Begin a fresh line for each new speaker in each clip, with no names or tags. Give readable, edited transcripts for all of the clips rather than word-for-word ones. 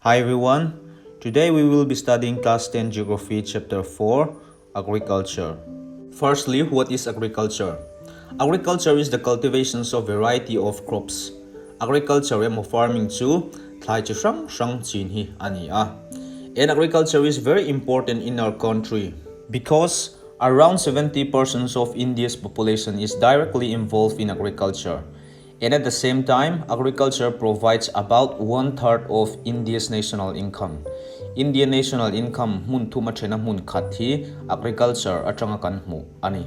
Hi everyone, today we will be studying Class 10 Geography Chapter 4, Agriculture. Firstly, what is agriculture? Agriculture is the cultivations of variety of crops. Agriculture emo farming chu thlai chi sang chin hi ani a. And agriculture is very important in our country because around 70% of India's population is directly involved in agriculture. And at the same time, agriculture provides about one-third of India's national income. Indian national income mun thuma thena mun khathi agriculture atanga kan mu ani.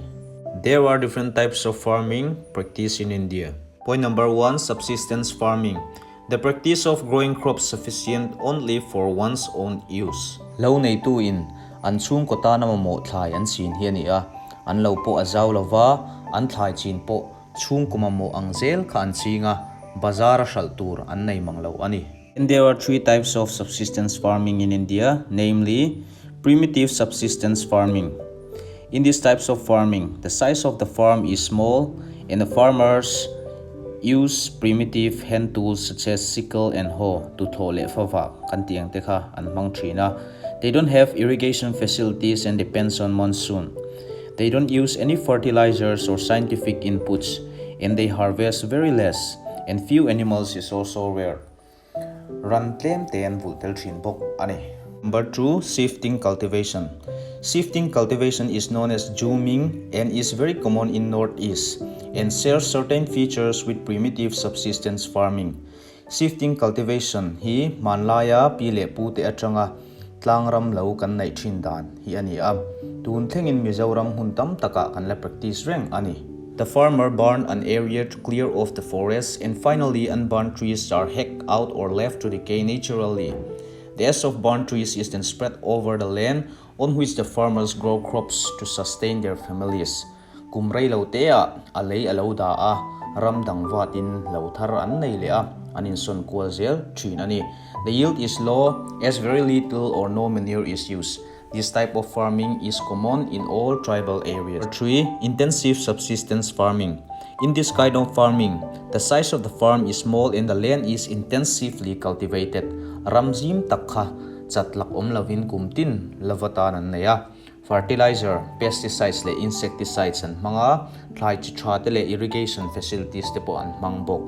There are different types of farming practiced in India. Point number 1, subsistence farming. The practice of growing crops sufficient only for one's own use. Lo nei tu in an chung kota na mo thlai an chin hi ani a. An lo po azaw lova an thlai chin po chung kumamo ang zel ka an chinga bazar shaltur an nei manglo ani. And there are three types of subsistence farming in India, namely primitive subsistence farming. In these types of farming, the size of the farm is small and the farmers use primitive hand tools such as sickle and hoe to thole fawa kantiang tekha an mangtrina. They don't have irrigation facilities and depends on monsoon. They don't use any fertilizers or scientific inputs and they harvest very less and few animals is also rare. Ran tlem ten vultel thin bok ani. Number 2, shifting cultivation. Shifting cultivation is known as jooming and is very common in Northeast and shares certain features with primitive subsistence farming. Shifting cultivation hi manlaya pile pu te atanga tlangram lau kan nai thin dan hi ani a. Tun thleng in Mizoram huntam taka kan la practice reng ani. The farmer burned an area to clear off the forest and finally unburned trees are hacked out or left to decay naturally. The ash of burned trees is then spread over the land on which the farmers grow crops to sustain their families. Kumrei lo te a alei alo da a ramdang vatin lo thar an nei le a anin son kwalzel thin ani. The yield is low as very little or no manure is used. This type of farming is common in all tribal areas. 3. Intensive subsistence farming. In this kind of farming, the size of the farm is small and the land is intensively cultivated. Ramzim takha chatlak lavin kumtin lavatanan naya. Fertilizer, pesticides le insecticides and mga thlai chitrate le irrigation facilities te po an mangbok.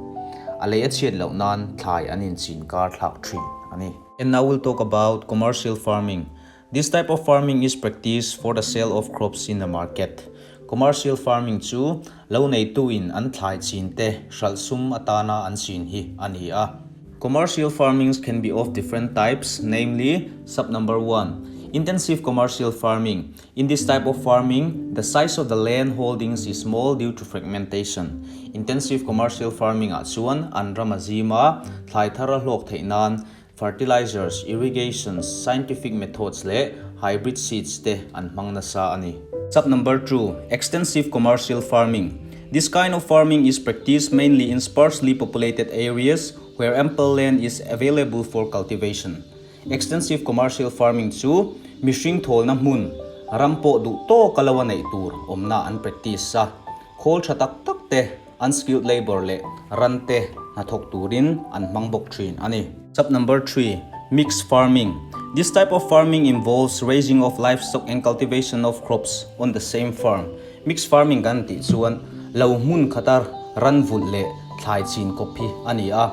Alay at siyad lau nan thlai anin sin kar thlak trin ani. And now we'll talk about commercial farming. This type of farming is practiced for the sale of crops in the market. Commercial farming chu lo nei tuin an thlai chin te shalsum atana an chin hi ani a. Commercial farmings can be of different types, namely sub number 1, intensive commercial farming. In this type of farming, the size of the land holdings is small due to fragmentation. Intensive commercial farming at chuan an ramazima thlai thara hlok theinan fertilizers, irrigations, scientific methods le hybrid seeds te an mangna sa ani. Sub number 2, extensive commercial farming. This kind of farming is practiced mainly in sparsely populated areas where ample land is available for cultivation. Extensive commercial farming chu mishing thol na mun rampo du to kalawa nei tur omna an practice sa khol thatak tak te unskilled labor le rante na thok turin an mangbok thin ani. Sub number 3, mixed farming. This type of farming involves raising of livestock and cultivation of crops on the same farm. Mixed farming ganti chuan lau mun khatar ran vul le thlai chin kopi ani a.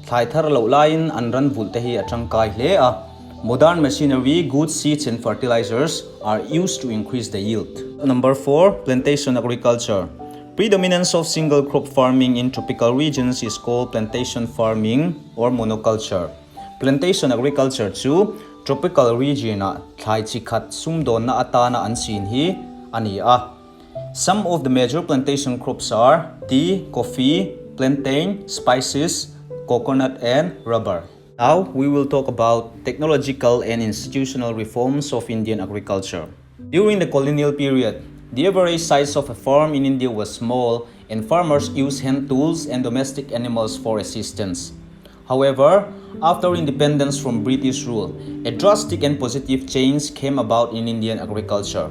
Thlai thar lo lain an ran vul te hi atangkai hle a. Modern machinery, good seeds and fertilizers are used to increase the yield. Number 4, plantation agriculture. Predominance of single crop farming in tropical regions is called plantation farming or monoculture. Plantation agriculture chu tropical region na thlai chi khat sumdon na atana an chin hi ani a. Some of the major plantation crops are tea, coffee, plantain, spices, coconut and rubber. Now we will talk about technological and institutional reforms of Indian agriculture. During the colonial period, the average size of a farm in India was small and farmers used hand tools and domestic animals for assistance. However, after independence from British rule, a drastic and positive change came about in Indian agriculture.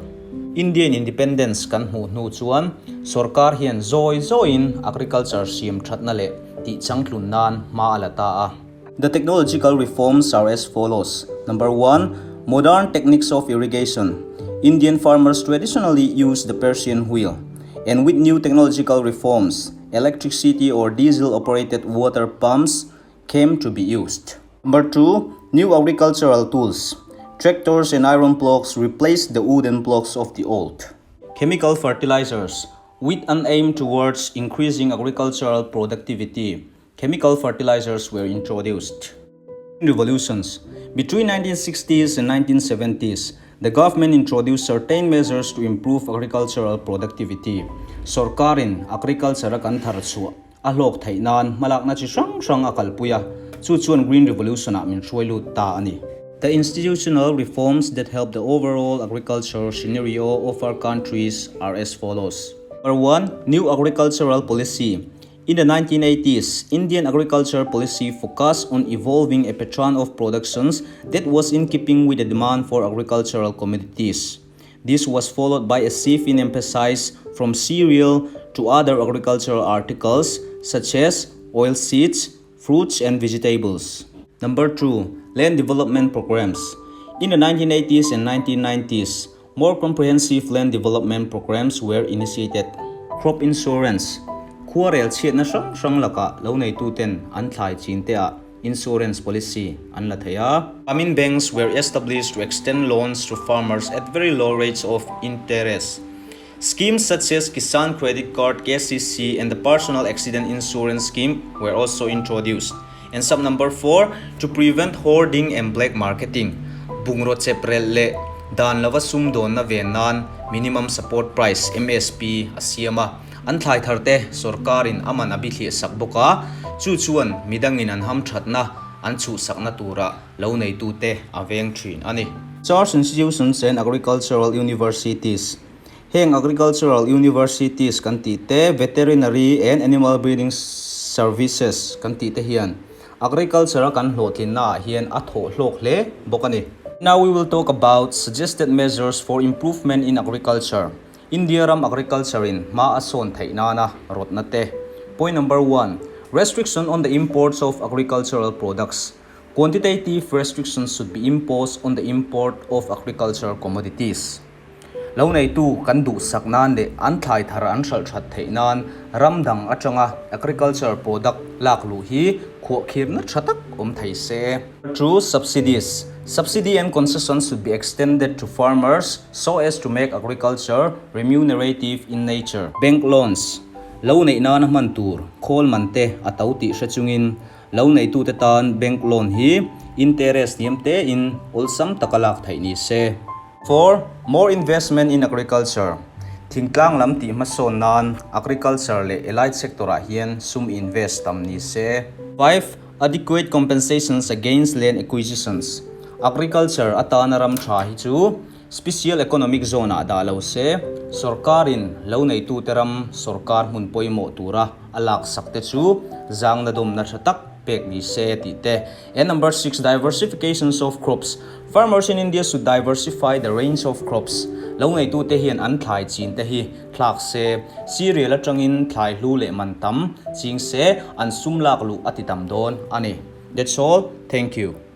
Indian independence kan hu nu chuan sarkar hian zoi in agriculture siam thatna le ti changlun nan ma alata a. The technological reforms are as follows. Number 1. Modern techniques of irrigation. Indian farmers traditionally use the Persian wheel, and with new technological reforms, electricity or diesel-operated water pumps came to be used. Number 2. New agricultural tools. Tractors and iron plows replaced the wooden plows of the old. Chemical fertilizers. With an aim towards increasing agricultural productivity, chemical fertilizers were introduced. Revolutions. Between 1960s and 1970s, the government introduced certain measures to improve agricultural productivity. Sorkarin agriculture kan tharchu alok thainan malak na chi sang akalpuya chuchuan green revolution a min hruailu ta ani. The institutional reforms that help the overall agricultural scenario of our countries are as follows. Number 1. New agricultural policy. In the 1980s, Indian agriculture policy focused on evolving a pattern of productions that was in keeping with the demand for agricultural commodities. This was followed by a shift in emphasis from cereal to other agricultural articles such as oilseeds, fruits, and vegetables. Number 2. Land development programs. In the 1980s and 1990s, more comprehensive land development programs were initiated. Crop insurance. Kuarel chiat na sang laka lo nei tu ten an thlai chin te a insurance policy an la thaya. Grameen banks were established to extend loans to farmers at very low rates of interest. Schemes such as Kisan Credit Card, KCC, and the Personal Accident Insurance Scheme were also introduced. And sub number 4, to prevent hoarding and black marketing. Bungro cheprel le dan lava sumdon na venan minimum support price MSP asiama an thlai tharte sorkarin aman abithi sakboka chuchuan midangin an ham thatna an chu sakna tura lo nei tu te aveng thin ani. Research institutions and agricultural universities. Heng agricultural universities kan ti te veterinary and animal breeding services kan ti te hian agriculture kan hlotin na hian atho hlok le bokani. Now we will talk about suggested measures for improvement in agriculture. India ram agriculture in ma ason thaina na rot na te. Point number 1. Restriction on the imports of agricultural products. Quantitative restrictions should be imposed on the import of agricultural commodities. Lo nei tu kan du saknan de an thlai thar an sal that theinan ramdang atanga agricultural product laklu hi kho khir na thatak thai se. Through subsidies. Subsidy and concessions should be extended to farmers so as to make agriculture remunerative in nature. Bank loans. Lo nei na man tur khol mante atauti sachungin lo nei tu te tan bank loan hi interest niamte in olsam takalak thai ni se. 4. More investment in agriculture. Thingtlang lam ti mason nan agriculture le allied sector a hian sum invest tam ni se. 5. Adequate compensations against land acquisitions. Agriculture atana ram tha hi chu special economic zone a dalo se sorkarin lo nei tu teram sorkar mun poimo tura alak sakte chu jang na dum na thatak pek ni se ti te. And number 6. Diversifications of crops. Farmers in India should diversify the range of crops. Lo nei tu te hian an thlai chin te hi thlak se cereal atangin thlai hlu le man tam ching se an sumlak lu atitam don ani. That's all. Thank you.